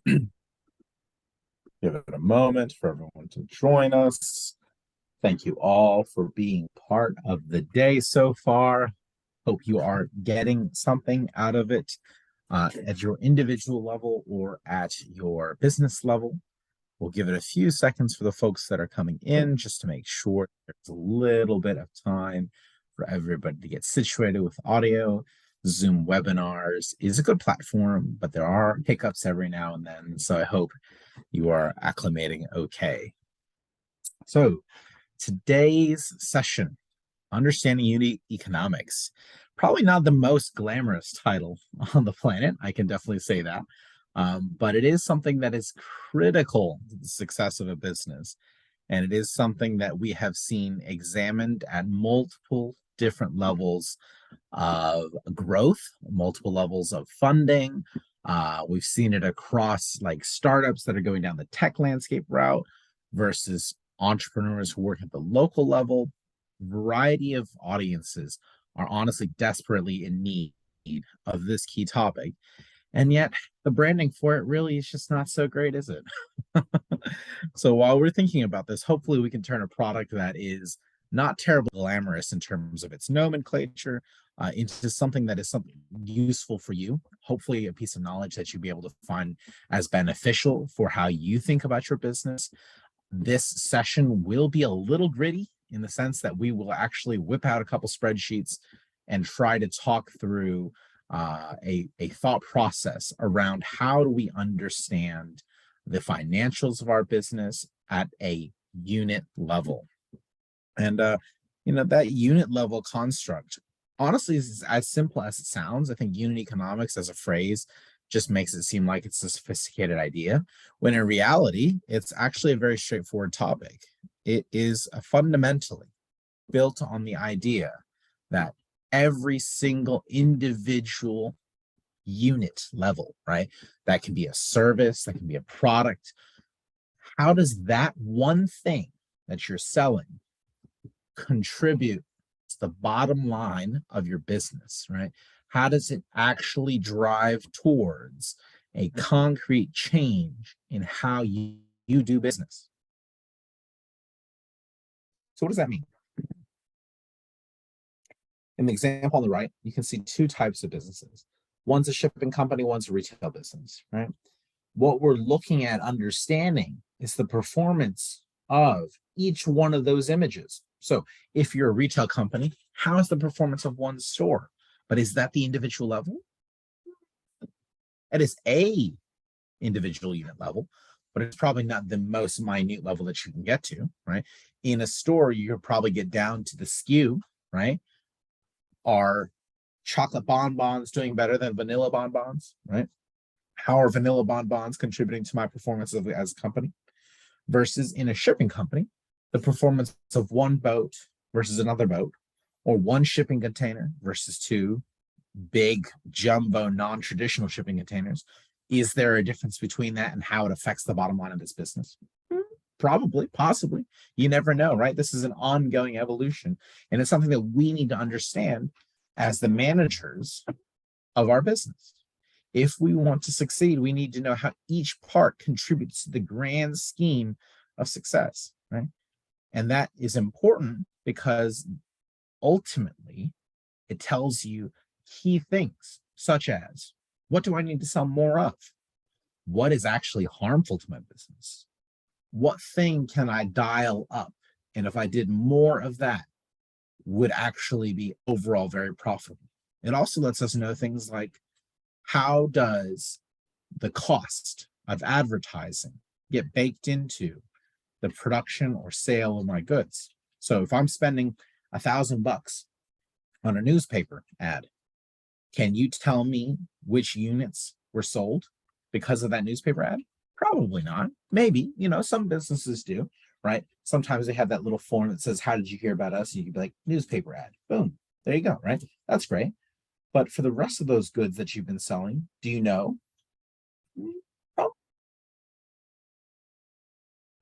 Give it a moment for everyone to join us. Thank you all for being part of the day so far. Hope you are getting something out of it at your individual level or at your business level. We'll give it a few seconds for the folks that are coming in just to make sure there's a little bit of time for everybody to get situated with audio. Zoom webinars is a good platform, but there are hiccups every now and then. So I hope you are acclimating okay. So today's session, Understanding Unit Economics, probably not the most glamorous title on the planet. I can definitely say that. But it is something that is critical to the success of a business. And it is something that we have seen examined at multiple different levels of growth, multiple levels of funding. We've seen it across like startups that are going down the tech landscape route versus entrepreneurs who work at the local level. Variety of audiences are honestly desperately in need of this key topic. And yet the branding for it really is just not so great, is it? So while we're thinking about this, hopefully we can turn a product that is not terribly glamorous in terms of its nomenclature into something that is something useful for you. Hopefully a piece of knowledge that you'll be able to find as beneficial for how you think about your business. This session will be a little gritty in the sense that we will actually whip out a couple spreadsheets and try to talk through a thought process around how do we understand the financials of our business at a unit level. And that unit level construct honestly is as simple as it sounds. I think unit economics as a phrase just makes it seem like it's a sophisticated idea, when in reality it's actually a very straightforward topic. It is fundamentally built on the idea that every single individual unit level, right? That can be a service, that can be a product. How does that one thing that you're selling contribute to the bottom line of your business, right? How does it actually drive towards a concrete change in how you do business? So what does that mean? In the example on the right, you can see two types of businesses. One's a shipping company, one's a retail business, right? What we're looking at understanding is the performance of each one of those images. So if you're a retail company, how is the performance of one store? But is that the individual level? That is a individual unit level, but it's probably not the most minute level that you can get to, right? In a store, you could probably get down to the SKU, right? Are chocolate bonbons doing better than vanilla bonbons, right? How are vanilla bonbons contributing to my performance as a company? Versus in a shipping company, the performance of one boat versus another boat, or one shipping container versus two big jumbo non-traditional shipping containers. Is there a difference between that and how it affects the bottom line of this business? Probably, possibly. You never know, right? This is an ongoing evolution, and it's something that we need to understand as the managers of our business. If we want to succeed, we need to know how each part contributes to the grand scheme of success, right? And that is important because ultimately it tells you key things such as, what do I need to sell more of? What is actually harmful to my business? What thing can I dial up? And if I did more of that, would actually be overall very profitable. It also lets us know things like, how does the cost of advertising get baked into the production or sale of my goods? So if I'm spending $1,000 on a newspaper ad, can you tell me which units were sold because of that newspaper ad? Probably not. Maybe, some businesses do, right? Sometimes they have that little form that says, how did you hear about us? You could be like, newspaper ad. Boom. There you go, right? That's great. But for the rest of those goods that you've been selling, do you know? Oh,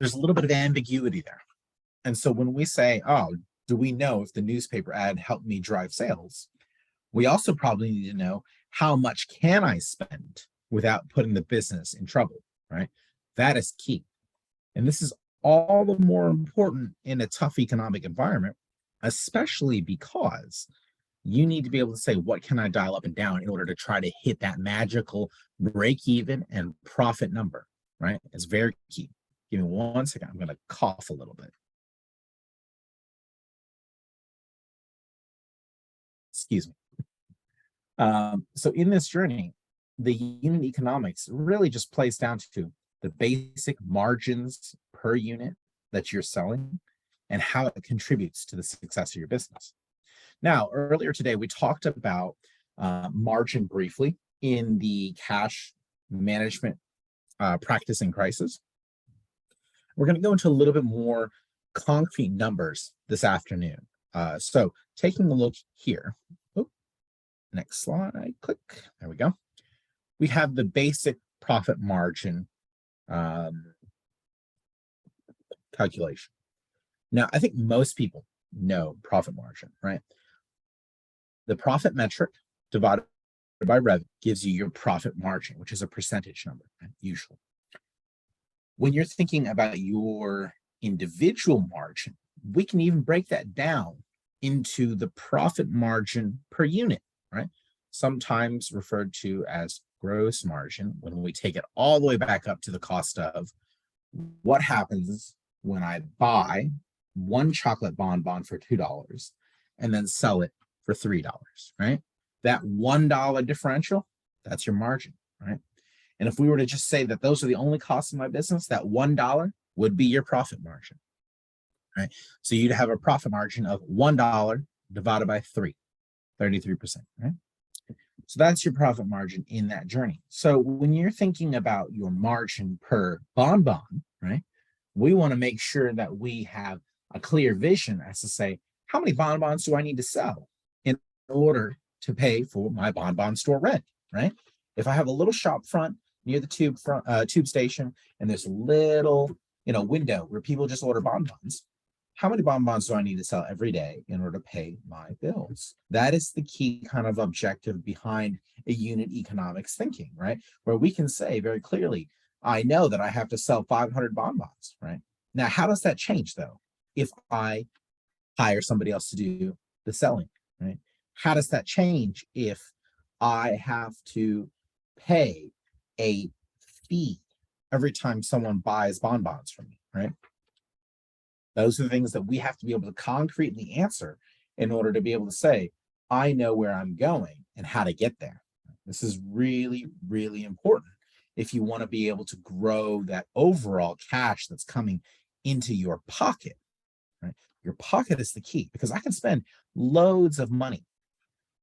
there's a little bit of ambiguity there. And so when we say, oh, do we know if the newspaper ad helped me drive sales? We also probably need to know, how much can I spend without putting the business in trouble, right? That is key. And this is all the more important in a tough economic environment, especially because you need to be able to say, what can I dial up and down in order to try to hit that magical break even and profit number, right? It's very key. Give me 1 second. I'm going to cough a little bit. Excuse me. So in this journey, the unit economics really just plays down to the basic margins per unit that you're selling and how it contributes to the success of your business. Now, earlier today, we talked about margin briefly in the cash management practice in crisis. We're going to go into a little bit more concrete numbers this afternoon. So taking a look here, next slide, click, there we go. We have the basic profit margin calculation. Now, I think most people know profit margin, right? The profit metric divided by revenue gives you your profit margin, which is a percentage number, right? Usually. When you're thinking about your individual margin, we can even break that down into the profit margin per unit, right? Sometimes referred to as gross margin, when we take it all the way back up to the cost of what happens when I buy one chocolate bonbon for $2 and then sell it for $3, right? That $1 differential, that's your margin, right? And if we were to just say that those are the only costs of my business, that $1 would be your profit margin, right? So you'd have a profit margin of $1 divided by 3, 33%, right? So that's your profit margin in that journey. So when you're thinking about your margin per bonbon, right, we want to make sure that we have a clear vision as to say, how many bonbons do I need to sell in order to pay for my bonbon store rent, right? If I have a little shop front near the tube station, and there's a little, window where people just order bonbons, how many bonbons do I need to sell every day in order to pay my bills? That is the key kind of objective behind a unit economics thinking, right? Where we can say very clearly, I know that I have to sell 500 bonbons, right? Now, how does that change though? If I hire somebody else to do the selling, right? How does that change if I have to pay a fee every time someone buys bonbons from me, right? Those are the things that we have to be able to concretely answer in order to be able to say, I know where I'm going and how to get there. This is really, really important if you want to be able to grow that overall cash that's coming into your pocket, right? Your pocket is the key, because I can spend loads of money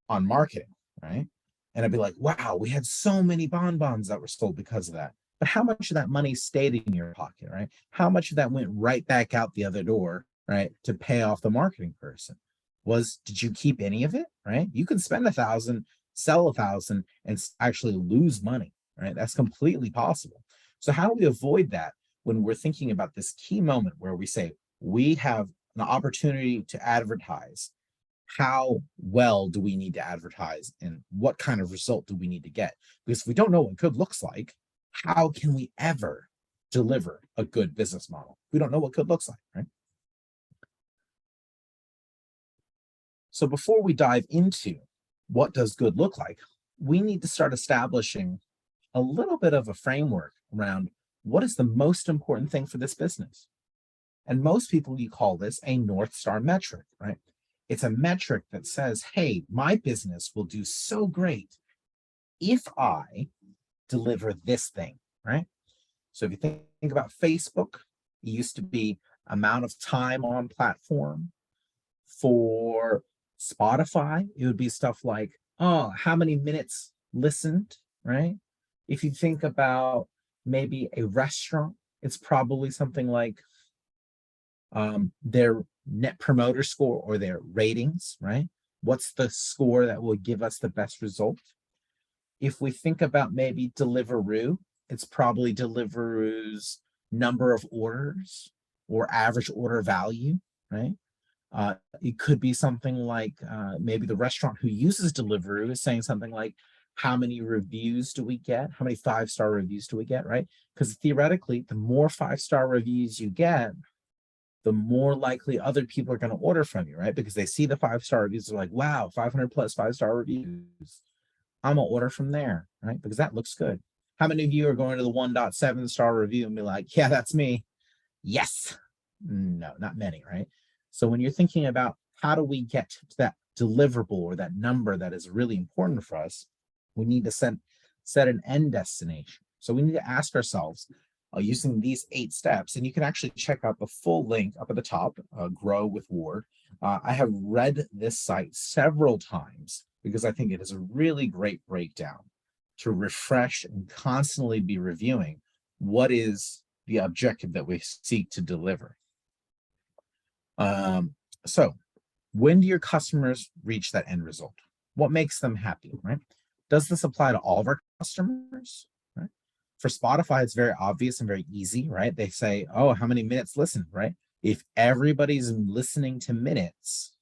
on marketing, right? And I'd be like, wow, we had so many bonbons that were sold because of that. But how much of that money stayed in your pocket, right? How much of that went right back out the other door, right, to pay off the marketing person? Did you keep any of it, right? You can spend 1,000, sell 1,000, and actually lose money, right? That's completely possible. So how do we avoid that when we're thinking about this key moment where we say we have an opportunity to advertise? How well do we need to advertise, and what kind of result do we need to get? Because if we don't know what good looks like, how can we ever deliver a good business model? We don't know what good looks like, right? So before we dive into what does good look like, we need to start establishing a little bit of a framework around what is the most important thing for this business. And most people, you call this a North Star metric, right? It's a metric that says, hey, my business will do so great if I deliver this thing, right? So if you think about Facebook, it used to be amount of time on platform. For Spotify, it would be stuff like, oh, how many minutes listened, right? If you think about maybe a restaurant, it's probably something like their net promoter score or their ratings, right? What's the score that will give us the best result? If we think about maybe Deliveroo, it's probably Deliveroo's number of orders or average order value, right? It could be something like maybe the restaurant who uses Deliveroo is saying something like, how many reviews do we get? How many 5-star reviews do we get, right? Because theoretically, the more 5-star reviews you get, the more likely other people are going to order from you, right? Because they see the 5-star reviews, they're like, wow, 500 plus 5-star reviews. I'm gonna order from there, right? Because that looks good. How many of you are going to the 1.7-star review and be like, yeah, that's me? Yes. No, not many, right? So when you're thinking about how do we get to that deliverable or that number that is really important for us, we need to set an end destination. So we need to ask ourselves, using these 8 steps, and you can actually check out the full link up at the top, Grow with Ward. I have read this site several times because I think it is a really great breakdown to refresh and constantly be reviewing what is the objective that we seek to deliver. So when do your customers reach that end result? What makes them happy, right? Does this apply to all of our customers? Right? For Spotify, it's very obvious and very easy, right? They say, oh, how many minutes listened, right? If everybody's listening to minutes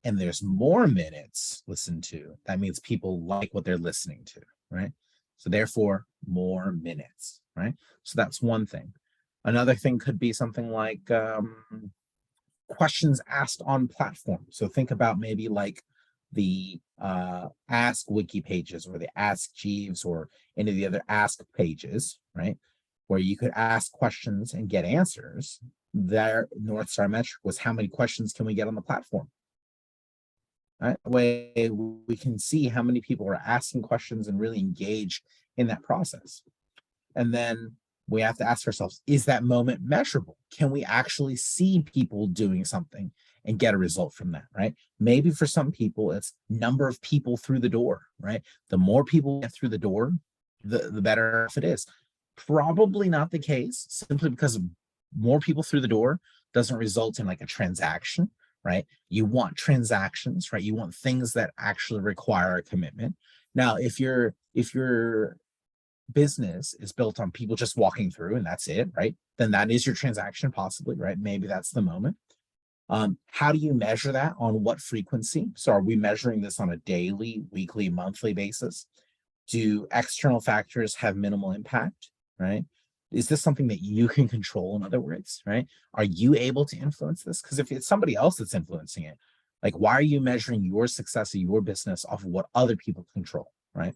and there's more minutes listened to, that means people like what they're listening to, right? So therefore, more minutes, right? So that's one thing. Another thing could be something like questions asked on platforms. So think about maybe like the Ask Wiki pages or the Ask Jeeves or any of the other Ask pages, right? Where you could ask questions and get answers. Their North Star metric was how many questions can we get on the platform? Right? That way we can see how many people are asking questions and really engage in that process. And then we have to ask ourselves, is that moment measurable? Can we actually see people doing something and get a result from that, right? Maybe for some people, it's number of people through the door, right? The more people get through the door, the better off it is. Probably not the case, simply because more people through the door doesn't result in like a transaction, right? You want transactions, right? You want things that actually require a commitment. Now, if your business is built on people just walking through and that's it, right? Then that is your transaction, possibly, right? Maybe that's the moment. How do you measure that? On what frequency? So are we measuring this on a daily, weekly, monthly basis? Do external factors have minimal impact, right? Is this something that you can control, in other words, right? Are you able to influence this? Because if it's somebody else that's influencing it, like, why are you measuring your success of your business off of what other people control, right?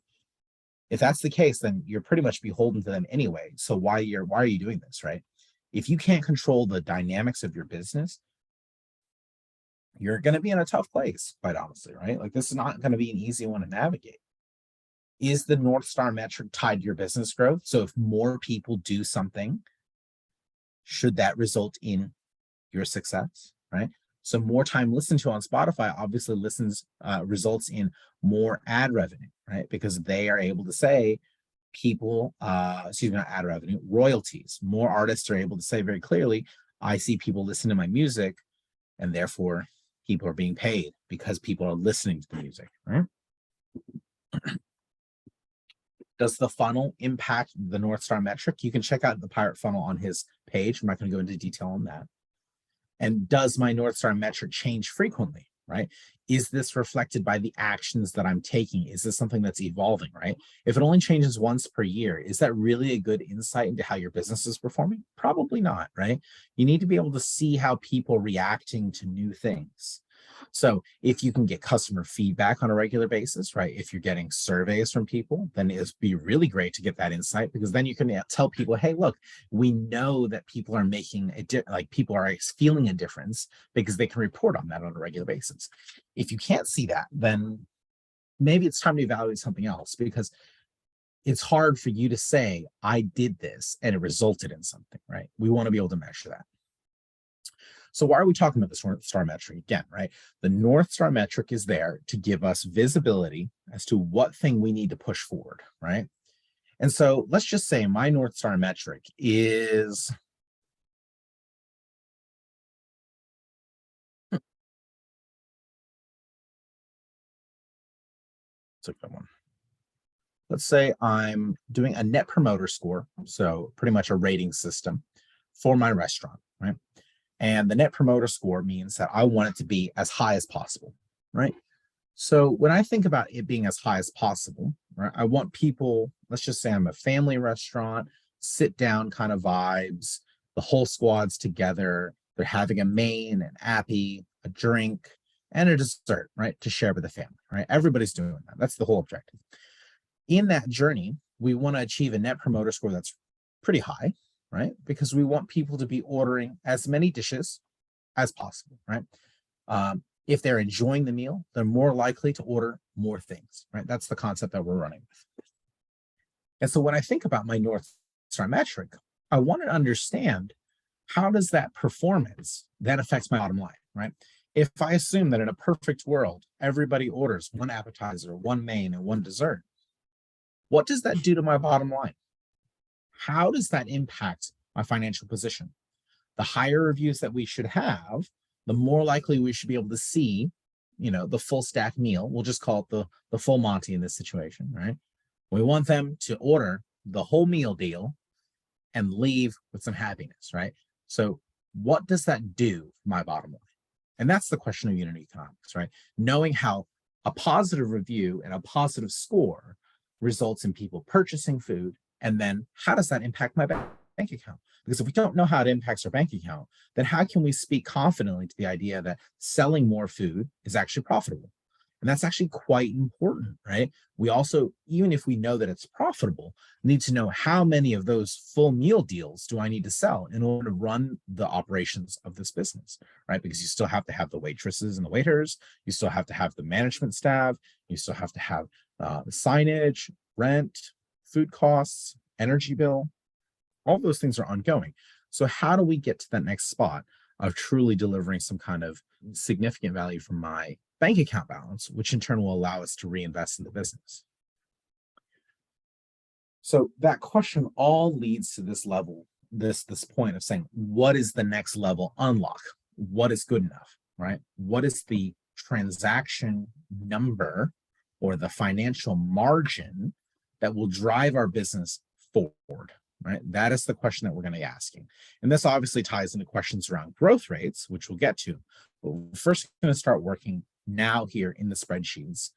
If that's the case, then you're pretty much beholden to them anyway. So why are you doing this, right? If you can't control the dynamics of your business, you're going to be in a tough place, quite honestly, right? Like, this is not going to be an easy one to navigate. Is the North Star metric tied to your business growth? So if more people do something, should that result in your success, right? So more time listened to on Spotify obviously results in more ad revenue, right? Because they are able to say not ad revenue, royalties. More artists are able to say very clearly, I see people listen to my music, and therefore people are being paid because people are listening to the music, right? Does the funnel impact the North Star metric? You can check out the Pirate funnel on his page. I'm not going to go into detail on that. And does my North Star metric change frequently, right? Is this reflected by the actions that I'm taking? Is this something that's evolving, right? If it only changes once per year, is that really a good insight into how your business is performing? Probably not, right? You need to be able to see how people are reacting to new things. So if you can get customer feedback on a regular basis, right? If you're getting surveys from people, then it'd be really great to get that insight, because then you can tell people, hey, look, we know that people are making people are feeling a difference because they can report on that on a regular basis. If you can't see that, then maybe it's time to evaluate something else, because it's hard for you to say, I did this and it resulted in something, right? We want to be able to measure that. So why are we talking about this North Star metric again, right? The North Star metric is there to give us visibility as to what thing we need to push forward, right? And so let's just say my North Star metric is, it's a good one. Let's say I'm doing a net promoter score, so pretty much a rating system for my restaurant, right? And the net promoter score means that I want it to be as high as possible, right? So when I think about it being as high as possible, right, I want people, let's just say I'm a family restaurant, sit down kind of vibes, the whole squad's together, they're having a main, an appy, a drink, and a dessert, right, to share with the family, right? Everybody's doing that. That's the whole objective. In that journey, we want to achieve a net promoter score that's pretty high, right? Because we want people to be ordering as many dishes as possible, right? If they're enjoying the meal, they're more likely to order more things, right? That's the concept that we're running with. And so when I think about my North Star metric, I want to understand how does that performance that affects my bottom line, right? If I assume that in a perfect world, everybody orders one appetizer, one main, and one dessert, what does that do to my bottom line? How does that impact my financial position? The higher reviews that we should have, the more likely we should be able to see, the full stack meal. We'll just call it the full Monty in this situation, right? We want them to order the whole meal deal and leave with some happiness, right? So what does that do for my bottom line? And that's the question of unit economics, right? Knowing how a positive review and a positive score results in people purchasing food, and then how does that impact my bank account? Because if we don't know how it impacts our bank account, then how can we speak confidently to the idea that selling more food is actually profitable? And that's actually quite important, right? We also, even if we know that it's profitable, need to know how many of those full meal deals do I need to sell in order to run the operations of this business, right? Because you still have to have the waitresses and the waiters, you still have to have the management staff, you still have to have signage, rent, food costs, energy bill. All those things are ongoing. So how do we get to that next spot of truly delivering some kind of significant value from my bank account balance, which in turn will allow us to reinvest in the business? So that question all leads to this level, this point of saying, what is the next level unlock? What is good enough, right? What is the transaction number or the financial margin that will drive our business forward, right? That is the question that we're going to be asking. And this obviously ties into questions around growth rates, which we'll get to. But we're first going to start working now here in the spreadsheets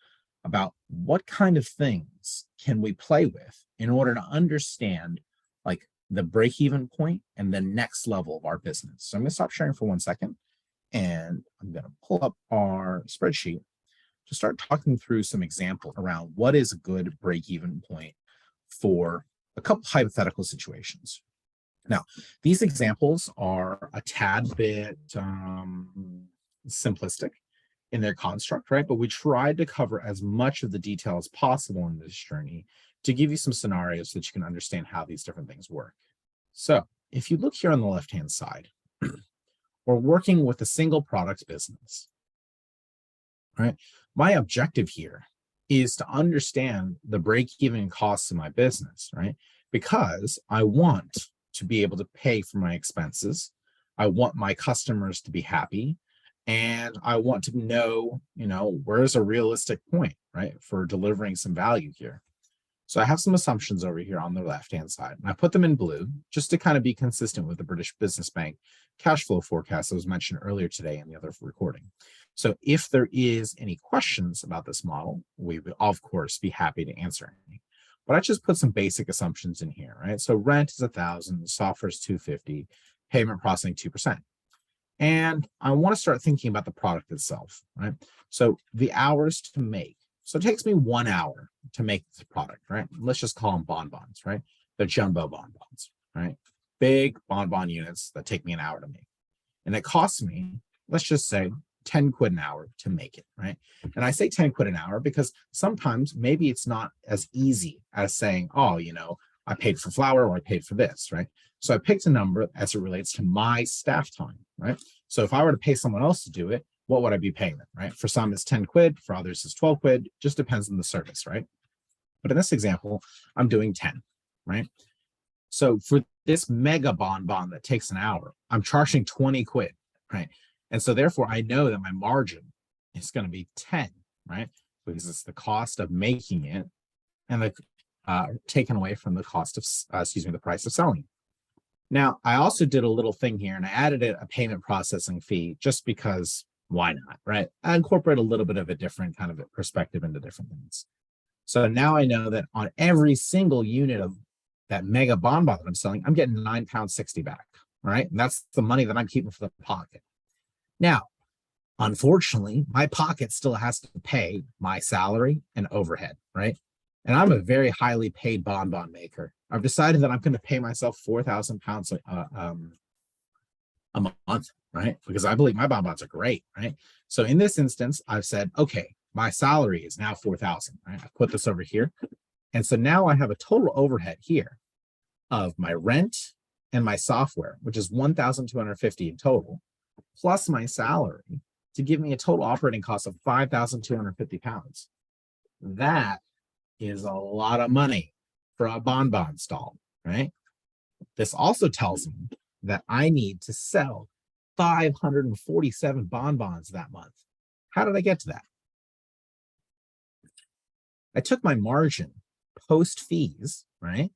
about what kind of things can we play with in order to understand like the break-even point and the next level of our business. So I'm going to stop sharing for 1 second, and I'm going to pull up our spreadsheet to start talking through some examples around what is a good break-even point for a couple hypothetical situations. Now, these examples are a tad bit simplistic in their construct, right? But we tried to cover as much of the detail as possible in this journey to give you some scenarios so that you can understand how these different things work. So if you look here on the left-hand side, we're working with a single product business, right? My objective here is to understand the break-even costs of my business, right? Because I want to be able to pay for my expenses. I want my customers to be happy. And I want to know, where's a realistic point, right, for delivering some value here. So I have some assumptions over here on the left-hand side, and I put them in blue just to kind of be consistent with the British Business Bank cash flow forecast that was mentioned earlier today in the other recording. So if there is any questions about this model, we would, of course, be happy to answer any. But I just put some basic assumptions in here, right? So rent is 1,000, software is 250, payment processing 2%. And I want to start thinking about the product itself, right? So the hours to make. So it takes me 1 hour to make this product, right? Let's just call them bonbons, right? They're jumbo bonbons, right? Big bonbon units that take me an hour to make. And it costs me, let's just say, 10 quid an hour to make it, right? And I say 10 quid an hour because sometimes maybe it's not as easy as saying, oh, I paid for flour or I paid for this, right? So I picked a number as it relates to my staff time, right? So if I were to pay someone else to do it, what would I be paying them, right? For some, it's 10 quid. For others, it's 12 quid. Just depends on the service, right? But in this example, I'm doing 10, right? So for this mega bonbon that takes an hour, I'm charging 20 quid, right? And so therefore, I know that my margin is going to be 10, right? Because it's the cost of making it and the taken away from the cost of, the price of selling. Now, I also did a little thing here and I added a payment processing fee just because Why not, right? I incorporate a little bit of a different kind of perspective into different things. So now I know that on every single unit of that mega bonbon that I'm selling, I'm getting £9.60 back, right? And that's the money that I'm keeping for the pocket. Now, unfortunately, my pocket still has to pay my salary and overhead, right? And I'm a very highly paid bonbon maker. I've decided that I'm going to pay myself £4,000 a month, right? Because I believe my bonbons are great, right? So in this instance, I've said, okay, my salary is now 4,000, right? I put this over here. And so now I have a total overhead here of my rent and my software, which is 1,250 in total, plus my salary to give me a total operating cost of £5,250. That is a lot of money for a bonbon stall, right? This also tells me that I need to sell 547 bonbons that month. How did I get to that? I took my margin post fees, right?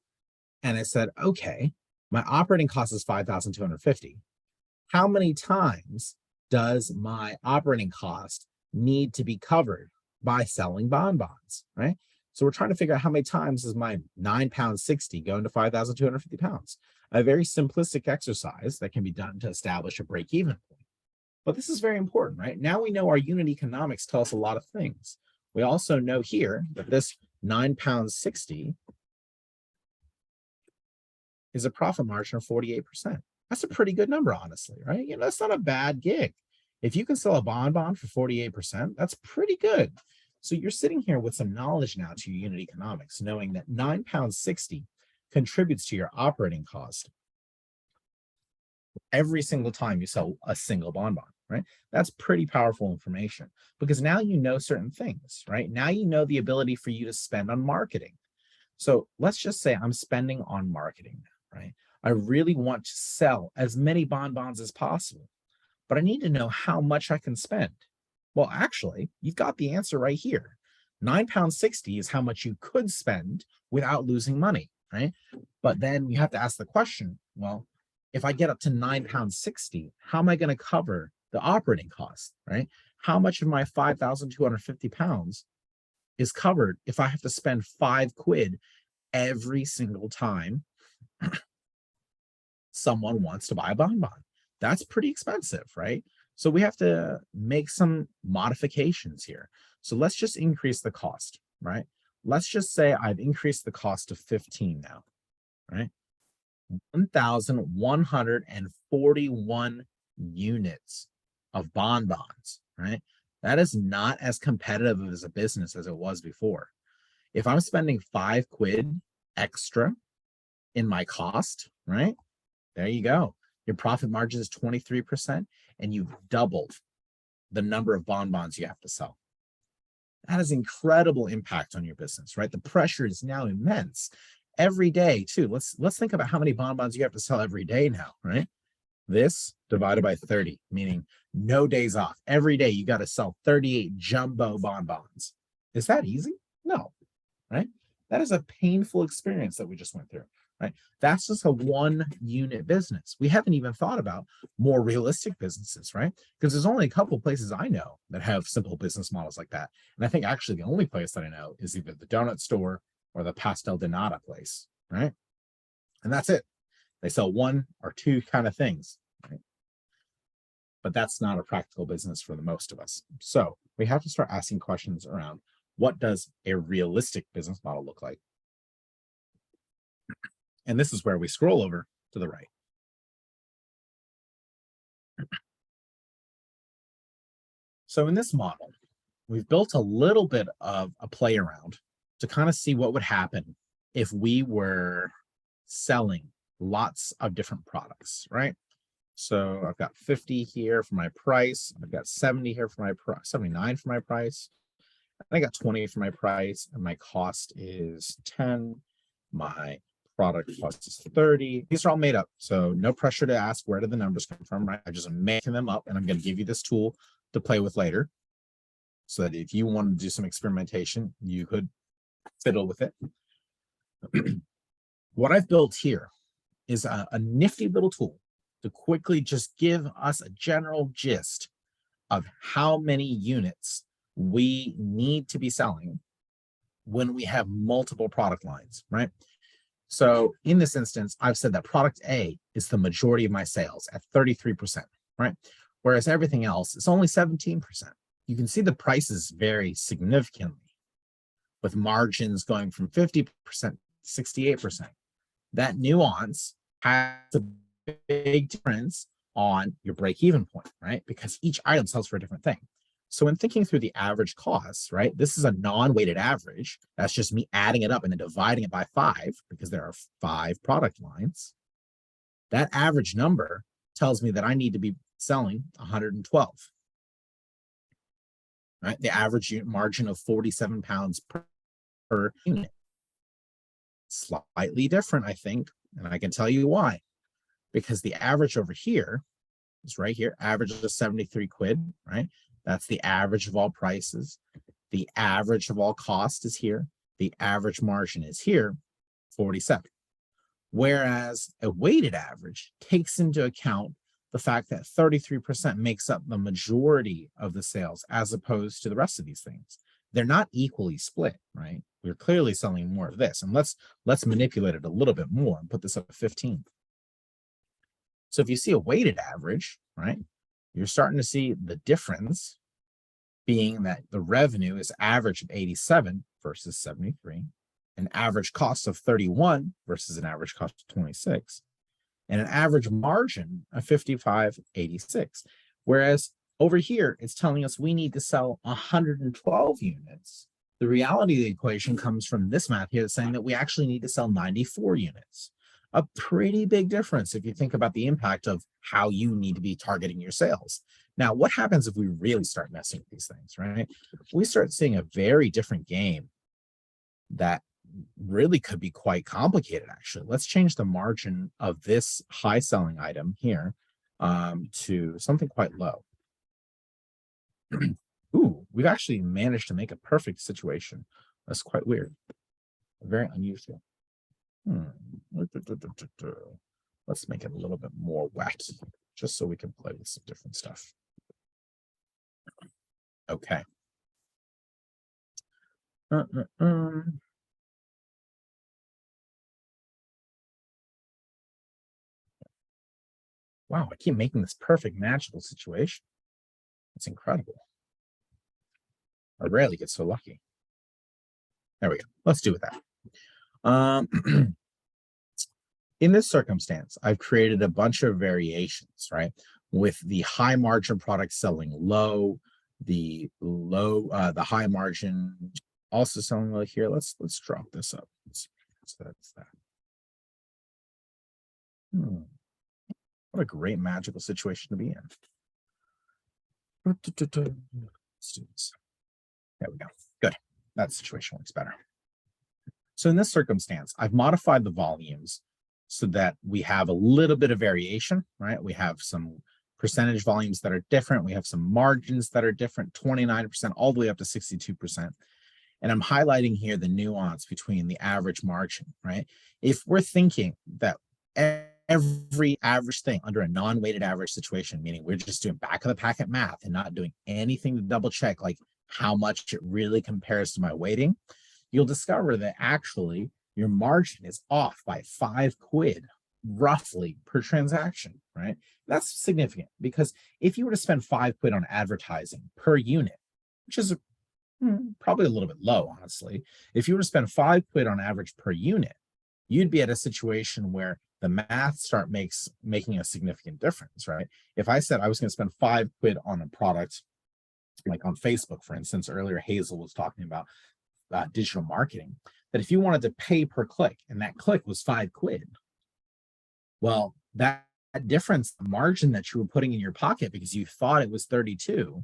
And I said, okay, my operating cost is 5,250. How many times does my operating cost need to be covered by selling bonbons, right? So we're trying to figure out how many times is my £9.60 going to £5,250. A very simplistic exercise that can be done to establish a break-even point. But this is very important, right? Now we know our unit economics tell us a lot of things. We also know here that this £9.60 is a profit margin of 48%. That's a pretty good number, honestly, right? You know, that's not a bad gig. If you can sell a bonbon for 48%, that's pretty good. So you're sitting here with some knowledge now to your unit economics, knowing that £9.60 contributes to your operating cost every single time you sell a single bonbon, right? That's pretty powerful information because now you know certain things, right? Now you know the ability for you to spend on marketing. So let's just say I'm spending on marketing, right? I really want to sell as many bonbons as possible, but I need to know how much I can spend. Well, actually, you've got the answer right here. £9.60 is how much you could spend without losing money, right? But then you have to ask the question, well, if I get up to £9.60, how am I going to cover the operating costs, right? How much of my £5,250 is covered if I have to spend £5 every single time someone wants to buy a bonbon? That's pretty expensive, right? So we have to make some modifications here. So let's just increase the cost, right? Let's just say I've increased the cost to 15 now, right? 1,141 units of bonbons, right? That is not as competitive as a business as it was before. If I'm spending £5 extra in my cost, right? There you go. Your profit margin is 23%, and you've doubled the number of bonbons you have to sell. That has incredible impact on your business, right? The pressure is now immense. Every day, too. Let's think about how many bonbons you have to sell every day now, right? This divided by 30, meaning no days off. Every day you got to sell 38 jumbo bonbons. Is that easy? No, right? That is a painful experience that we just went through, right? That's just a one unit business. We haven't even thought about more realistic businesses, right? Because there's only a couple of places I know that have simple business models like that. And I think actually the only place that I know is either the donut store or the pastel de nata place, right? And that's it. They sell one or two kind of things, right? But that's not a practical business for the most of us. So we have to start asking questions around what does a realistic business model look like? And this is where we scroll over to the right. So in this model, we've built a little bit of a play around to kind of see what would happen if we were selling lots of different products, right? So I've got 50 here for my price. I've got 70 here for my price, 79 for my price. I got 20 for my price, and my cost is 10. My product cost is 30. These are all made up, so no pressure to ask where do the numbers come from, right? I just am making them up, and I'm going to give you this tool to play with later so that if you want to do some experimentation, you could fiddle with it. What I've built here is a nifty little tool to quickly just give us a general gist of how many units we need to be selling when we have multiple product lines, right? So in this instance, I've said that product A is the majority of my sales at 33%, right? Whereas everything else is only 17%. You can see the prices vary significantly, with margins going from 50% to 68%. That nuance has a big difference on your break-even point, right? Because each item sells for a different thing. So when thinking through the average costs, right, this is a non-weighted average. That's just me adding it up and then dividing it by 5 because there are 5 product lines. That average number tells me that I need to be selling 112, right? The average margin of 47 pounds per unit. Slightly different, I think, and I can tell you why. Because the average over here is right here, average of 73 quid, right? That's the average of all prices. The average of all cost is here. The average margin is here, 47. Whereas a weighted average takes into account the fact that 33% makes up the majority of the sales as opposed to the rest of these things. They're not equally split, right? We're clearly selling more of this. And let's manipulate it a little bit more and put this up to 15. So if you see a weighted average, right, you're starting to see the difference being that the revenue is average of 87 versus 73, an average cost of 31 versus an average cost of 26, and an average margin of 55.86. Whereas over here, it's telling us we need to sell 112 units. The reality of the equation comes from this math here, saying that we actually need to sell 94 units. A pretty big difference if you think about the impact of how you need to be targeting your sales. Now, what happens if we really start messing with these things, right? We start seeing a very different game that really could be quite complicated, actually. Let's change the margin of this high selling item here to something quite low. Ooh, we've actually managed to make a perfect situation. That's quite weird. Very unusual. Let's make it a little bit more wet, just so we can play with some different stuff. Okay. Wow, I keep making this perfect magical situation. It's incredible. I rarely get so lucky. There we go. Let's do with that. In this circumstance, I've created a bunch of variations, right? With the high margin product selling low, the high margin also selling low here. Let's drop this up. So that's that. What a great magical situation to be in. Let's do this. There we go. Good. That situation works better. So in this circumstance, I've modified the volumes so that we have a little bit of variation, right? We have some percentage volumes that are different. We have some margins that are different, 29% all the way up to 62%. And I'm highlighting here the nuance between the average margin, right? If we're thinking that every average thing under a non-weighted average situation, meaning we're just doing back of the packet math and not doing anything to double check like how much it really compares to my weighting, you'll discover that actually your margin is off by 5 quid roughly per transaction, right? That's significant because if you were to spend 5 quid on advertising per unit, which is probably a little bit low, honestly, if you were to spend 5 quid on average per unit, you'd be at a situation where the math making a significant difference, right? If I said I was going to spend 5 quid on a product, like on Facebook, for instance, earlier Hazel was talking about digital marketing, that if you wanted to pay per click and that click was 5 quid, well, that difference, the margin that you were putting in your pocket because you thought it was 32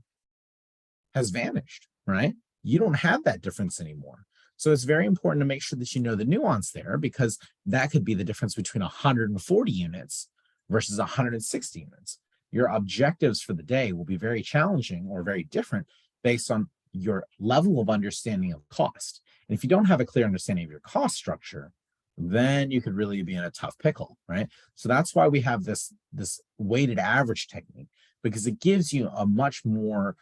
has vanished, right? You don't have that difference anymore. So it's very important to make sure that you know the nuance there, because that could be the difference between 140 units versus 160 units. Your objectives for the day will be very challenging or very different based on your level of understanding of cost. And if you don't have a clear understanding of your cost structure, then you could really be in a tough pickle, right? So that's why we have this weighted average technique. because it gives you a much more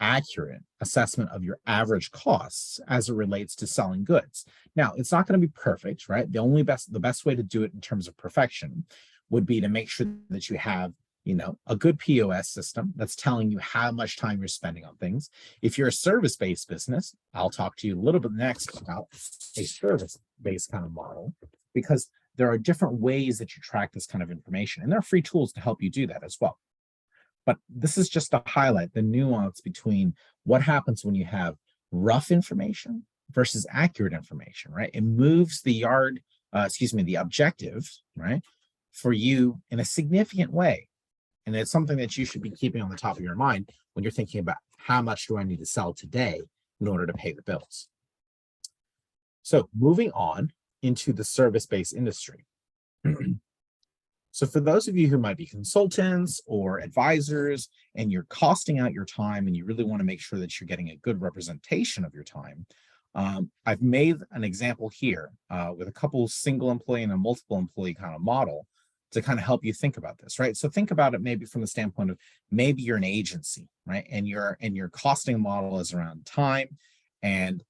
accurate assessment of your average costs as it relates to selling goods. Now, it's not going to be perfect, right? The best way to do it in terms of perfection would be to make sure that you have, a good POS system that's telling you how much time you're spending on things. If you're a service-based business, I'll talk to you a little bit next about a service-based kind of model, because there are different ways that you track this kind of information, and there are free tools to help you do that as well. But this is just to highlight the nuance between what happens when you have rough information versus accurate information, right? It moves the the objective, right, for you in a significant way. And it's something that you should be keeping on the top of your mind when you're thinking about how much do I need to sell today in order to pay the bills. So moving on into the service-based industry. So for those of you who might be consultants or advisors and you're costing out your time and you really want to make sure that you're getting a good representation of your time, I've made an example here with a couple single employee and a multiple employee kind of model to kind of help you think about this, right? So think about it maybe from the standpoint of maybe you're an agency, right? And your costing model is around time, and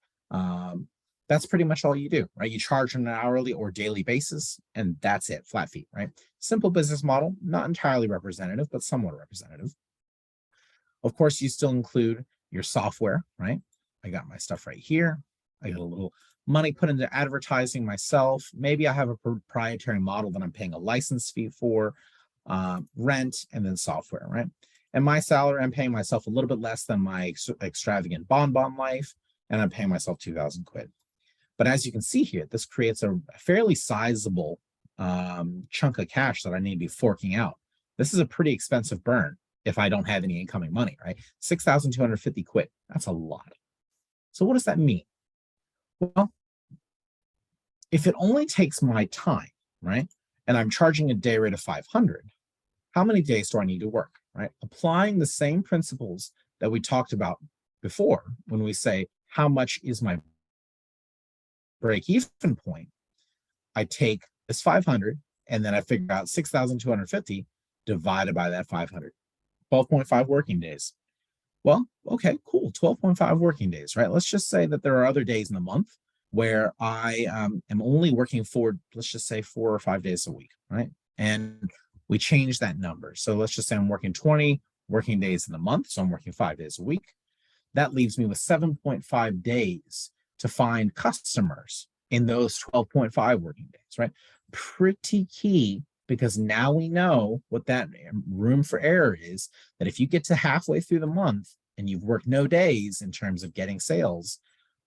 that's pretty much all you do, right? You charge on an hourly or daily basis, and that's it, flat fee, right? Simple business model, not entirely representative, but somewhat representative. Of course, you still include your software, right? I got my stuff right here. I got a little money put into advertising myself. Maybe I have a proprietary model that I'm paying a license fee for, rent, and then software, right? And my salary, I'm paying myself a little bit less than my extravagant bonbon life, and I'm paying myself 2,000 quid. But as you can see here, this creates a fairly sizable chunk of cash that I need to be forking out. This is a pretty expensive burn if I don't have any incoming money, right? 6,250 quid. That's a lot. So what does that mean? Well, if it only takes my time, right, and I'm charging a day rate of 500, how many days do I need to work, right? Applying the same principles that we talked about before when we say, how much is my break-even point? I take this 500 and then I figure out 6,250 divided by that 500, 12.5 working days. Well, okay, cool, 12.5 working days, right? Let's just say that there are other days in the month where I am only working for, let's just say 4 or 5 days a week, right? And we change that number. So let's just say I'm working 20 working days in the month, so I'm working 5 days a week. That leaves me with 7.5 days to find customers in those 12.5 working days, right? Pretty key, because now we know what that room for error is, that if you get to halfway through the month and you've worked no days in terms of getting sales,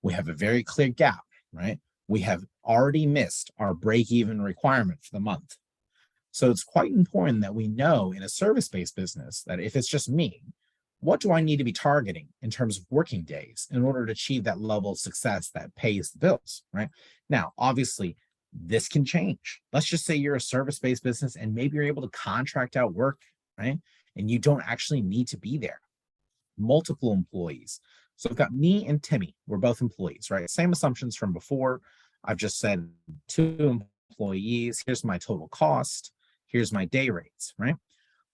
we have a very clear gap, right? We have already missed our break-even requirement for the month. So it's quite important that we know in a service-based business that if it's just me, what do I need to be targeting in terms of working days in order to achieve that level of success that pays the bills, right? Now, obviously, this can change. Let's just say you're a service-based business and maybe you're able to contract out work, right? And you don't actually need to be there. Multiple employees. So I've got me and Timmy. We're both employees, right? Same assumptions from before. I've just said 2 employees. Here's my total cost. Here's my day rates, right?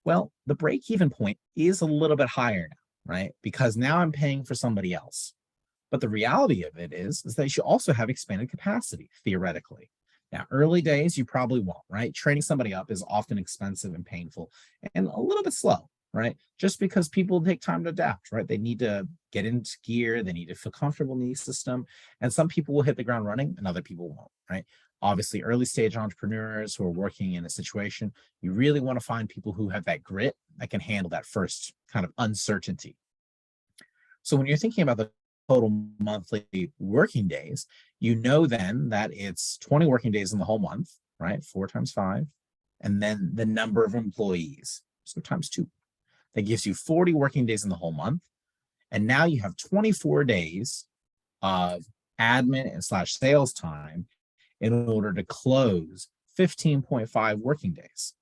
Well, the break-even point is a little bit higher now, right? Because now I'm paying for somebody else. But the reality of it is that you should also have expanded capacity, theoretically. Now, early days, you probably won't, right? Training somebody up is often expensive and painful and a little bit slow, right? Just because people take time to adapt, right? They need to get into gear. They need to feel comfortable in the system. And some people will hit the ground running and other people won't, right? Obviously, early stage entrepreneurs who are working in a situation, you really want to find people who have that grit that can handle that first kind of uncertainty. So when you're thinking about the total monthly working days, you know then that it's 20 working days in the whole month, right? 4 times 5, and then the number of employees, so times 2. That gives you 40 working days in the whole month. And now you have 24 days of admin and / sales time in order to close 15.5 working days.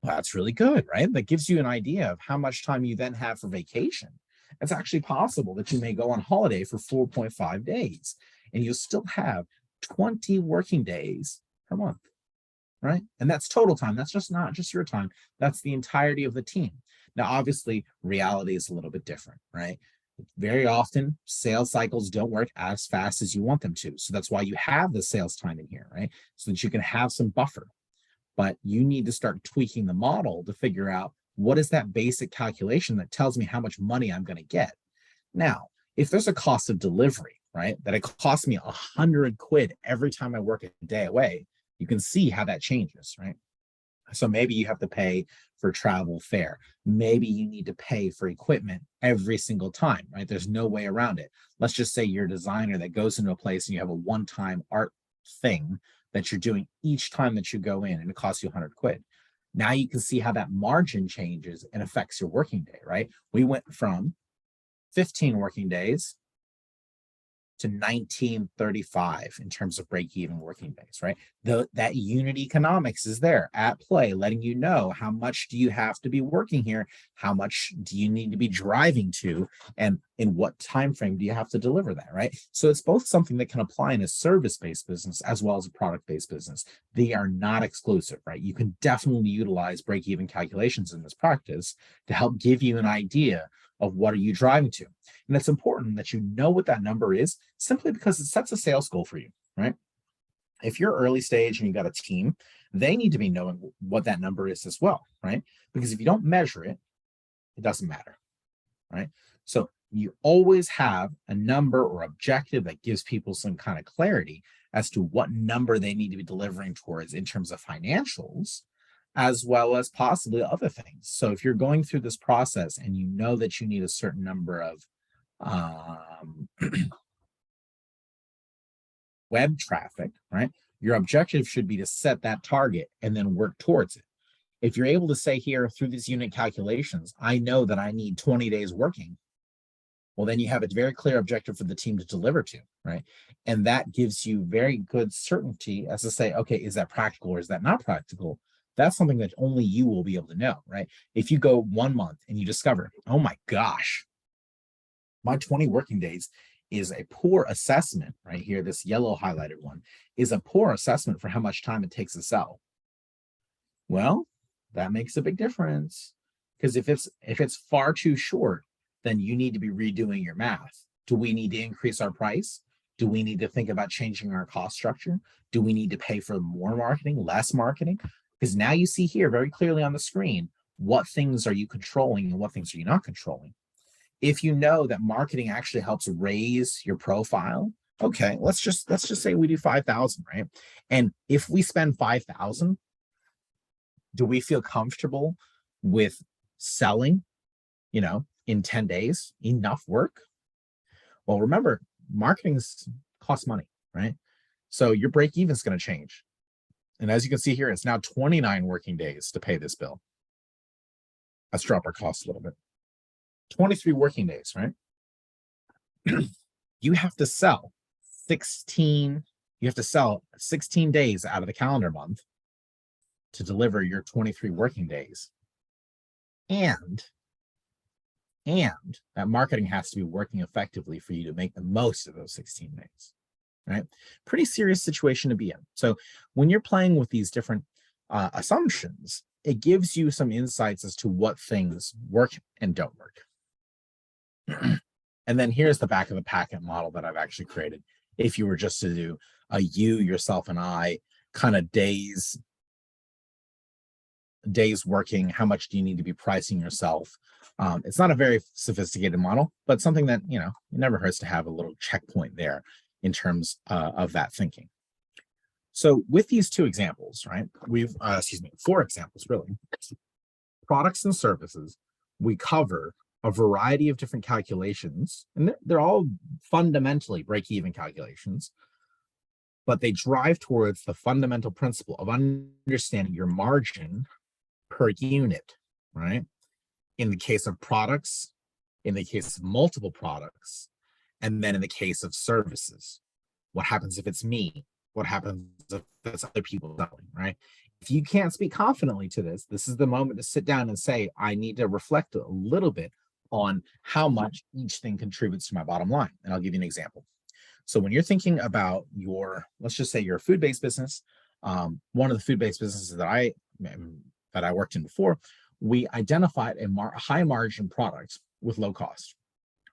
Well, that's really good, right? That gives you an idea of how much time you then have for vacation. It's actually possible that you may go on holiday for 4.5 days and you'll still have 20 working days per month, right? And that's total time. That's just not just your time. That's the entirety of the team. Now, obviously, reality is a little bit different, right? Very often, sales cycles don't work as fast as you want them to. So that's why you have the sales time in here, right? So that you can have some buffer. But you need to start tweaking the model to figure out what is that basic calculation that tells me how much money I'm going to get. Now, if there's a cost of delivery, right, that it costs me 100 quid every time I work a day away, you can see how that changes, right? So maybe you have to pay for travel fare. Maybe you need to pay for equipment every single time, right? There's no way around it. Let's just say you're a designer that goes into a place and you have a one-time art thing that you're doing each time that you go in and it costs you 100 quid. Now you can see how that margin changes and affects your working day, right? We went from 15 working days to 1935 in terms of break-even working days, right? That unit economics is there at play, letting you know how much do you have to be working here, how much do you need to be driving to, and in what time frame do you have to deliver that, right? So it's both something that can apply in a service-based business as well as a product-based business. They are not exclusive, right? You can definitely utilize break-even calculations in this practice to help give you an idea of what are you driving to. And it's important that you know what that number is simply because it sets a sales goal for you, right? If you're early stage and you got a team, they need to be knowing what that number is as well, right? Because if you don't measure it, it doesn't matter, right? So you always have a number or objective that gives people some kind of clarity as to what number they need to be delivering towards in terms of financials, as well as possibly other things. So if you're going through this process and you know that you need a certain number of web traffic, right? Your objective should be to set that target and then work towards it. If you're able to say here through these unit calculations, I know that I need 20 days working, well, then you have a very clear objective for the team to deliver to, right? And that gives you very good certainty as to say, okay, is that practical or is that not practical? That's something that only you will be able to know, right? If you go 1 month and you discover, oh my gosh, my 20 working days is a poor assessment right here. This yellow highlighted one is a poor assessment for how much time it takes to sell. Well, that makes a big difference because if it's far too short, then you need to be redoing your math. Do we need to increase our price? Do we need to think about changing our cost structure? Do we need to pay for more marketing, less marketing? Because now you see here very clearly on the screen, what things are you controlling and what things are you not controlling? If you know that marketing actually helps raise your profile, okay, let's just say we do 5,000, right? And if we spend 5,000, do we feel comfortable with selling, in 10 days, enough work? Well, remember, marketing costs money, right? So your break even is going to change. And as you can see here, it's now 29 working days to pay this bill. Let's drop our costs a little bit. 23 working days, right? You have to sell 16 days out of the calendar month to deliver your 23 working days. And that marketing has to be working effectively for you to make the most of those 16 days, right? Pretty serious situation to be in. So when you're playing with these different assumptions, it gives you some insights as to what things work and don't work. And then here's the back of the packet model that I've actually created. If you were just to do a you, yourself, and I kind of days working, how much do you need to be pricing yourself? It's not a very sophisticated model, but something that, it never hurts to have a little checkpoint there in terms of that thinking. So with these two examples, right, we've, 4 examples really, products and services, we cover a variety of different calculations, and they're all fundamentally break-even calculations, but they drive towards the fundamental principle of understanding your margin per unit, right? In the case of products, in the case of multiple products, and then in the case of services. What happens if it's me? What happens if it's other people selling, right? If you can't speak confidently to this, this is the moment to sit down and say, I need to reflect a little bit on how much each thing contributes to my bottom line. And I'll give you an example. So when you're thinking about let's just say you're a food-based business, one of the food-based businesses that I worked in before we identified a high margin product with low cost,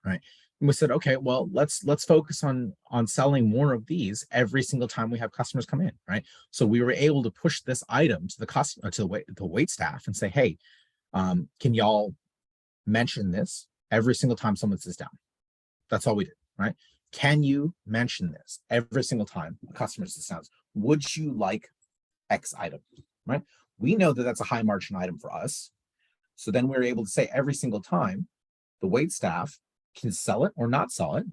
right? And we said, okay, well, let's focus on selling more of these every single time we have customers come in, right? So we were able to push this item to the wait staff and say, hey, can y'all mention this every single time someone sits down? That's all we did, right? Can you mention this every single time a customer sits down? Would you like X item, right? We know that that's a high margin item for us. So then we're able to say every single time the wait staff can sell it or not sell it,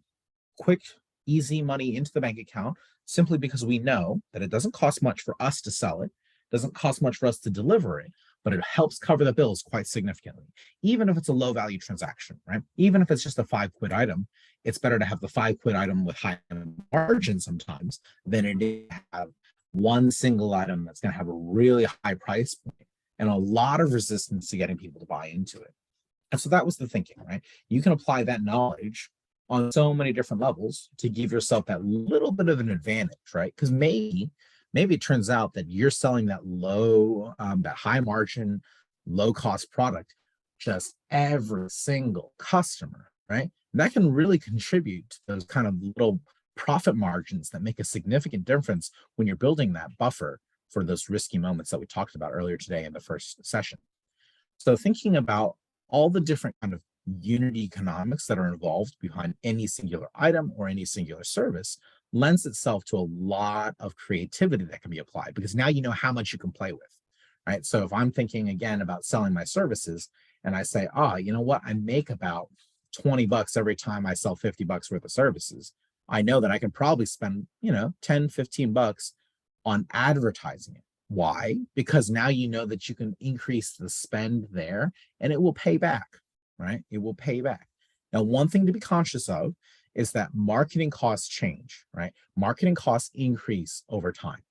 quick, easy money into the bank account, simply because we know that it doesn't cost much for us to sell it, doesn't cost much for us to deliver it, but it helps cover the bills quite significantly. Even if it's a low value transaction, right? Even if it's just a £5 item, it's better to have the £5 item with high margin sometimes than it is to have one single item that's going to have a really high price point and a lot of resistance to getting people to buy into it. And so that was the thinking, right? You can apply that knowledge on so many different levels to give yourself that little bit of an advantage, right? Because maybe it turns out that you're selling that that high margin, low cost product just every single customer, right? And that can really contribute to those kind of little profit margins that make a significant difference when you're building that buffer for those risky moments that we talked about earlier today in the first session. So thinking about all the different kind of unit economics that are involved behind any singular item or any singular service lends itself to a lot of creativity that can be applied, because now you know how much you can play with, right? So if I'm thinking again about selling my services and I say, you know what, I make about $20 every time I sell $50 worth of services, I know that I can probably spend, $10-15 on advertising it. Why? Because now you know that you can increase the spend there and it will pay back, right? It will pay back. Now, one thing to be conscious of is that marketing costs change, right? Marketing costs increase over time,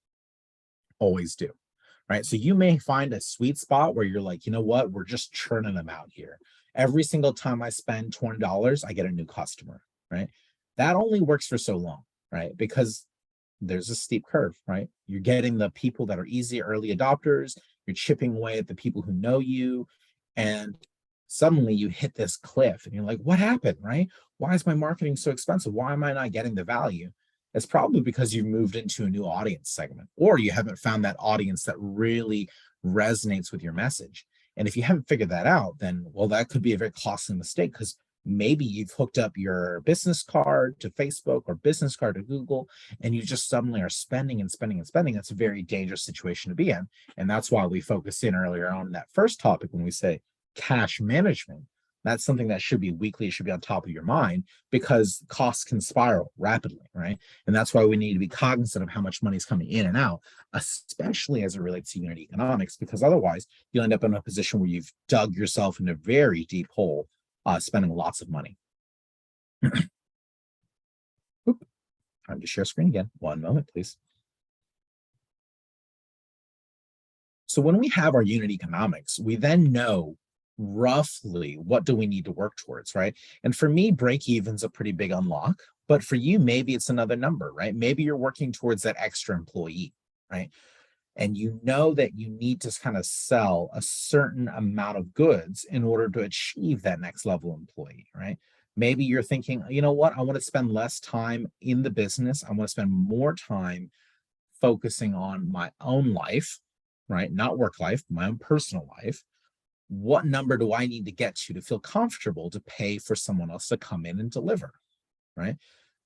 always do, right? So you may find a sweet spot where you're like, you know what, we're just churning them out here. Every single time I spend $20, I get a new customer, right? That only works for so long, right? Because there's a steep curve, right? You're getting the people that are easy early adopters, you're chipping away at the people who know you, and suddenly you hit this cliff and you're like, what happened, right? Why is my marketing so expensive? Why am I not getting the value? It's probably because you've moved into a new audience segment, or you haven't found that audience that really resonates with your message. And if you haven't figured that out, then, well, that could be a very costly mistake, because maybe you've hooked up your business card to Facebook or business card to Google, and you just suddenly are spending and spending and spending. That's a very dangerous situation to be in. And that's why we focused in earlier on that first topic when we say cash management. That's something that should be weekly, it should be on top of your mind, because costs can spiral rapidly, right? And that's why we need to be cognizant of how much money is coming in and out, especially as it relates to unit economics, because otherwise you'll end up in a position where you've dug yourself in a very deep hole, spending lots of money. Oop, time to share screen again. One moment, please. So when we have our unit economics, we then know roughly what do we need to work towards, right? And for me, break even's a pretty big unlock, but for you, maybe it's another number, right? Maybe you're working towards that extra employee, right? And you know that you need to kind of sell a certain amount of goods in order to achieve that next level employee, right? Maybe you're thinking, you know what, I want to spend less time in the business. I want to spend more time focusing on my own life, right? Not work life, my own personal life. What number do I need to get to feel comfortable to pay for someone else to come in and deliver, right?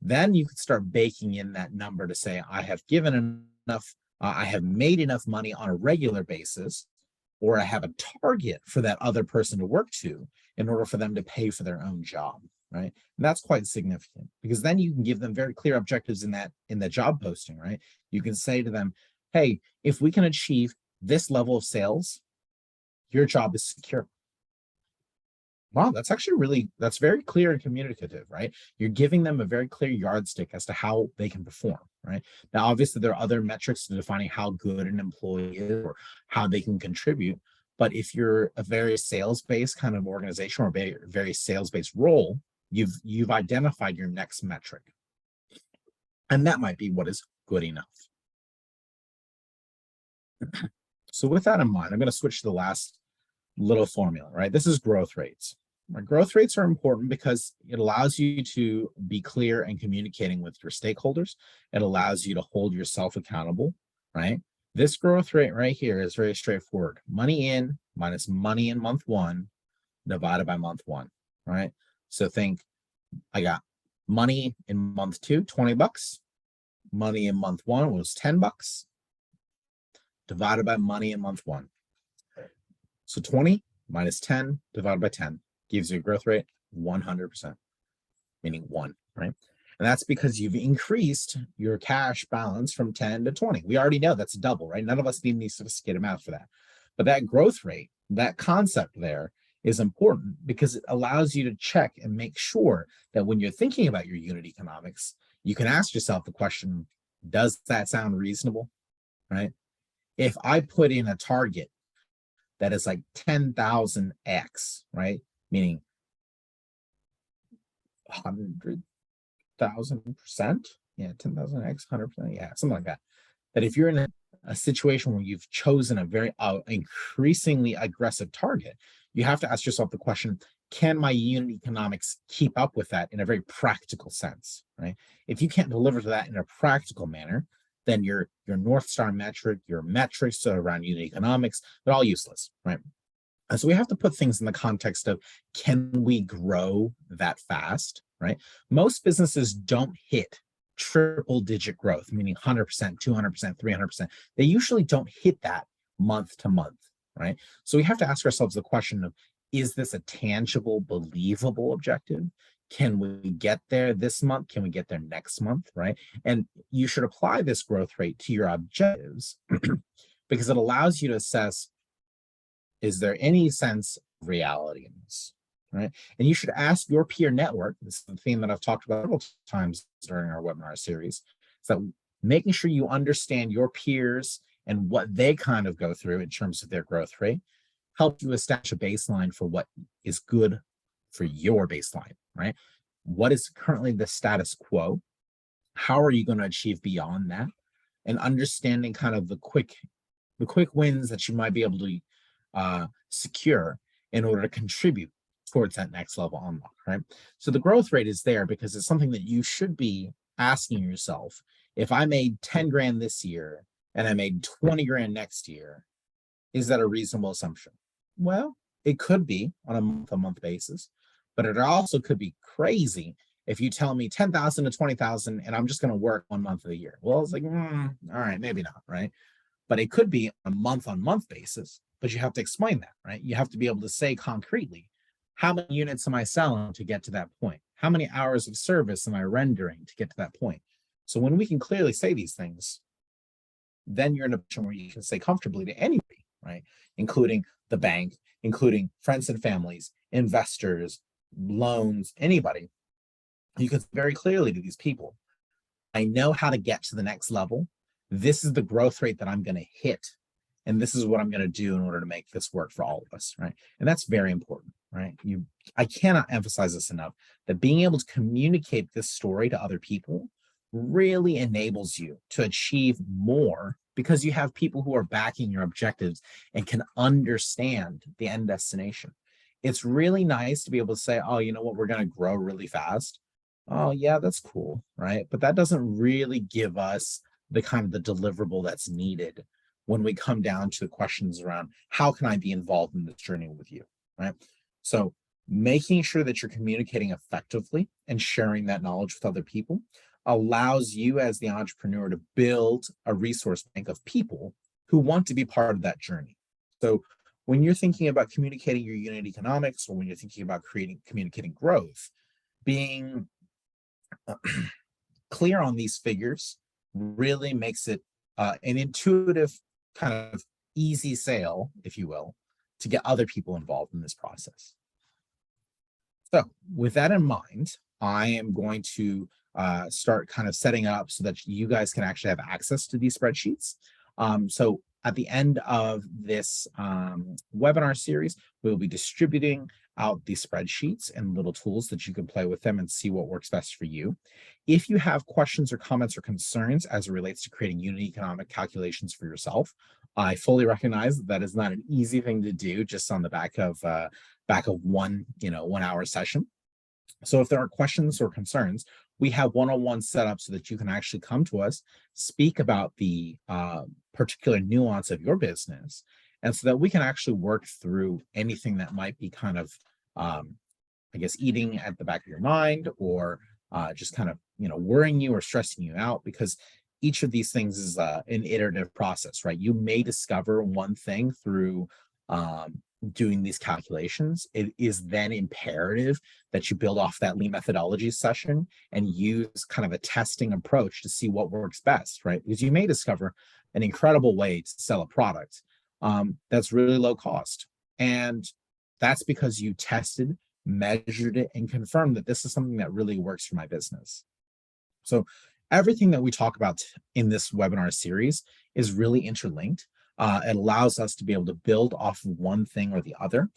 Then you could start baking in that number to say, I have given enough, I have made enough money on a regular basis, or I have a target for that other person to work to in order for them to pay for their own job, right? And that's quite significant, because then you can give them very clear objectives in the job posting, right? You can say to them, hey, if we can achieve this level of sales, your job is secure. Wow, that's very clear and communicative, right? You're giving them a very clear yardstick as to how they can perform, right? Now, obviously, there are other metrics to defining how good an employee is or how they can contribute. But if you're a very sales-based kind of organization or a very sales-based role, you've identified your next metric. And that might be what is good enough. So with that in mind, I'm going to switch to the last little formula, right? This is growth rates. Growth rates are important because it allows you to be clear and communicating with your stakeholders. It allows you to hold yourself accountable, right? This growth rate right here is very straightforward. Money in minus money in month one divided by month one, right? So think I got money in month two, 20 bucks. Money in month one was 10 bucks divided by money in month one. So 20 minus 10 divided by 10 gives you a growth rate 100%, meaning one, right? And that's because you've increased your cash balance from 10 to 20. We already know that's double, right? None of us need any sophisticated math for that. But that growth rate, that concept there is important because it allows you to check and make sure that when you're thinking about your unit economics, you can ask yourself the question, does that sound reasonable, right? If I put in a target that is like 10,000x, right? Meaning 100,000%. Yeah, 10,000x, 100%. Yeah, something like that. That if you're in a situation where you've chosen a very increasingly aggressive target, you have to ask yourself the question, can my unit economics keep up with that in a very practical sense, right? If you can't deliver to that in a practical manner, then your North Star metric, your metrics around unit economics, they're all useless, right? And so we have to put things in the context of, can we grow that fast, right? Most businesses don't hit triple digit growth, meaning 100%, 200%, 300%. They usually don't hit that month to month, right? So we have to ask ourselves the question of, is this a tangible, believable objective? Can we get there this month? Can we get there next month, right? And you should apply this growth rate to your objectives because it allows you to assess, is there any sense of reality in this, right? And you should ask your peer network, this is the theme that I've talked about several times during our webinar series, is that making sure you understand your peers and what they kind of go through in terms of their growth rate help you establish a baseline for what is good for your baseline, right? What is currently the status quo? How are you going to achieve beyond that? And understanding kind of the quick wins that you might be able to secure in order to contribute towards that next level unlock, right? So the growth rate is there because it's something that you should be asking yourself. If I made 10 grand this year and I made 20 grand next year, is that a reasonable assumption? Well, it could be on a month-to-month basis, but it also could be crazy if you tell me 10,000 to 20,000 and I'm just going to work 1 month of the year. Well, it's like, all right, maybe not, right? But it could be a month-on-month basis, but you have to explain that, right? You have to be able to say concretely, how many units am I selling to get to that point? How many hours of service am I rendering to get to that point? So when we can clearly say these things, then you're in a position where you can say comfortably to anybody, right? Including the bank, including friends and families, investors, loans, anybody. You can say very clearly to these people, I know how to get to the next level. This is the growth rate that I'm going to hit. And this is what I'm going to do in order to make this work for all of us, right? And that's very important, right? I cannot emphasize this enough, that being able to communicate this story to other people really enables you to achieve more because you have people who are backing your objectives and can understand the end destination. It's really nice to be able to say, oh, you know what, we're going to grow really fast. Oh, yeah, that's cool, right? But that doesn't really give us the kind of the deliverable that's needed when we come down to the questions around how can I be involved in this journey with you, right? So making sure that you're communicating effectively and sharing that knowledge with other people allows you as the entrepreneur to build a resource bank of people who want to be part of that journey. So when you're thinking about communicating your unit economics, or when you're thinking about communicating growth, being clear on these figures really makes it an intuitive kind of easy sale, if you will, to get other people involved in this process. So with that in mind, I am going to start kind of setting up so that you guys can actually have access to these spreadsheets. So at the end of this webinar series, we'll be distributing out these spreadsheets and little tools that you can play with them and see what works best for you. If you have questions or comments or concerns as it relates to creating unit economic calculations for yourself, I fully recognize that is not an easy thing to do just on the back of one 1 hour session. So if there are questions or concerns, we have one-on-one set up so that you can actually come to us, speak about the particular nuance of your business, and so that we can actually work through anything that might be kind of, I guess, eating at the back of your mind, or just kind of worrying you or stressing you out, because each of these things is an iterative process, right? You may discover one thing through doing these calculations. It is then imperative that you build off that lean methodology session and use kind of a testing approach to see what works best, right? Because you may discover an incredible way to sell a product that's really low cost. And that's because you tested, measured it, and confirmed that this is something that really works for my business. So everything that we talk about in this webinar series is really interlinked. It allows us to be able to build off of one thing or the other.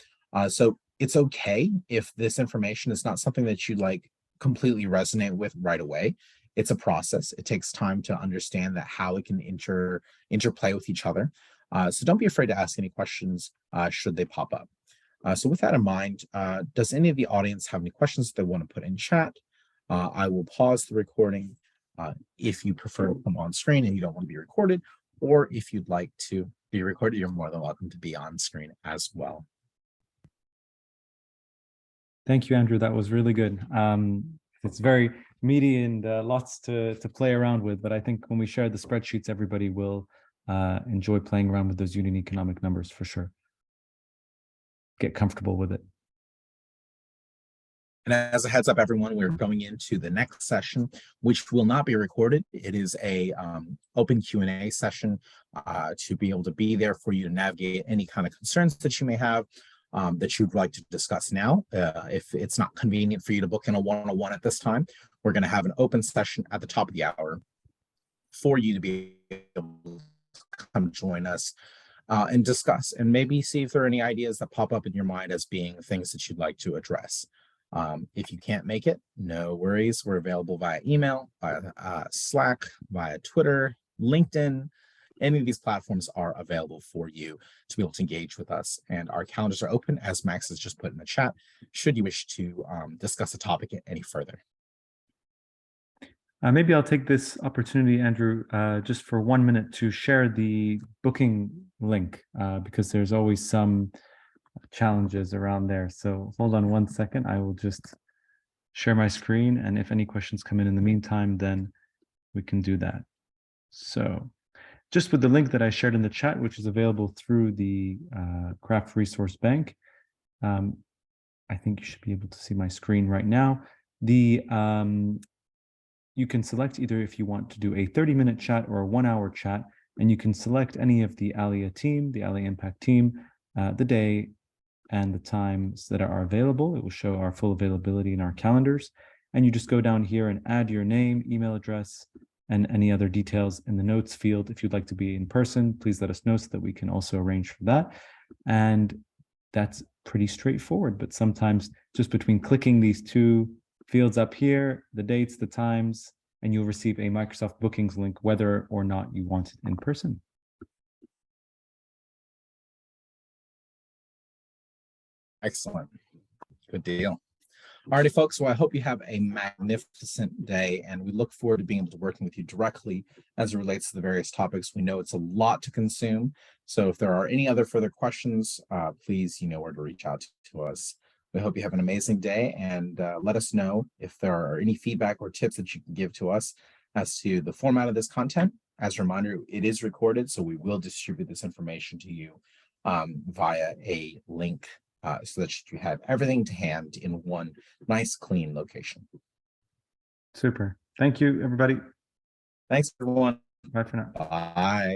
So it's okay if this information is not something that you like completely resonate with right away. It's a process. It takes time to understand that how it can interplay with each other. So don't be afraid to ask any questions should they pop up. So with that in mind, does any of the audience have any questions they want to put in chat? I will pause the recording if you prefer to come on screen and you don't want to be recorded, or if you'd like to be recorded, you're more than welcome to be on screen as well. Thank you, Andrew. That was really good. It's very meaty and lots to play around with, but I think when we share the spreadsheets, everybody will enjoy playing around with those unit economic numbers for sure. Get comfortable with it. And as a heads up, everyone, we're going into the next session, which will not be recorded. It is a open Q&A session to be able to be there for you to navigate any kind of concerns that you may have that you'd like to discuss now. If it's not convenient for you to book in a one-on-one at this time, we're going to have an open session at the top of the hour for you to be able to come join us and discuss, and maybe see if there are any ideas that pop up in your mind as being things that you'd like to address. If you can't make it, no worries. We're available via email, via Slack, via Twitter, LinkedIn. Any of these platforms are available for you to be able to engage with us. And our calendars are open, as Max has just put in the chat, should you wish to discuss a topic any further. Maybe I'll take this opportunity, Andrew, just for 1 minute to share the booking link, because there's always some challenges around there. So hold on 1 second. I will just share my screen, and if any questions come in the meantime, then we can do that. So just with the link that I shared in the chat, which is available through the Craft Resource Bank, I think you should be able to see my screen right now. You can select either if you want to do a 30-minute chat or a 1-hour chat, and you can select any of the Allia team, the Allia Impact team, the day and the times that are available. It will show our full availability in our calendars. And you just go down here and add your name, email address, and any other details in the notes field. If you'd like to be in person, please let us know so that we can also arrange for that. And that's pretty straightforward, but sometimes just between clicking these two fields up here, the dates, the times, and you'll receive a Microsoft Bookings link, whether or not you want it in person. Excellent. Good deal. Alrighty, folks. Well, I hope you have a magnificent day, and we look forward to being able to working with you directly as it relates to the various topics. We know it's a lot to consume, so if there are any other further questions, please, you know where to reach out to us. We hope you have an amazing day, and let us know if there are any feedback or tips that you can give to us as to the format of this content. As a reminder, it is recorded, so we will distribute this information to you via a link so that you have everything to hand in one nice, clean location. Super. Thank you, everybody. Thanks, everyone. Bye for now. Bye.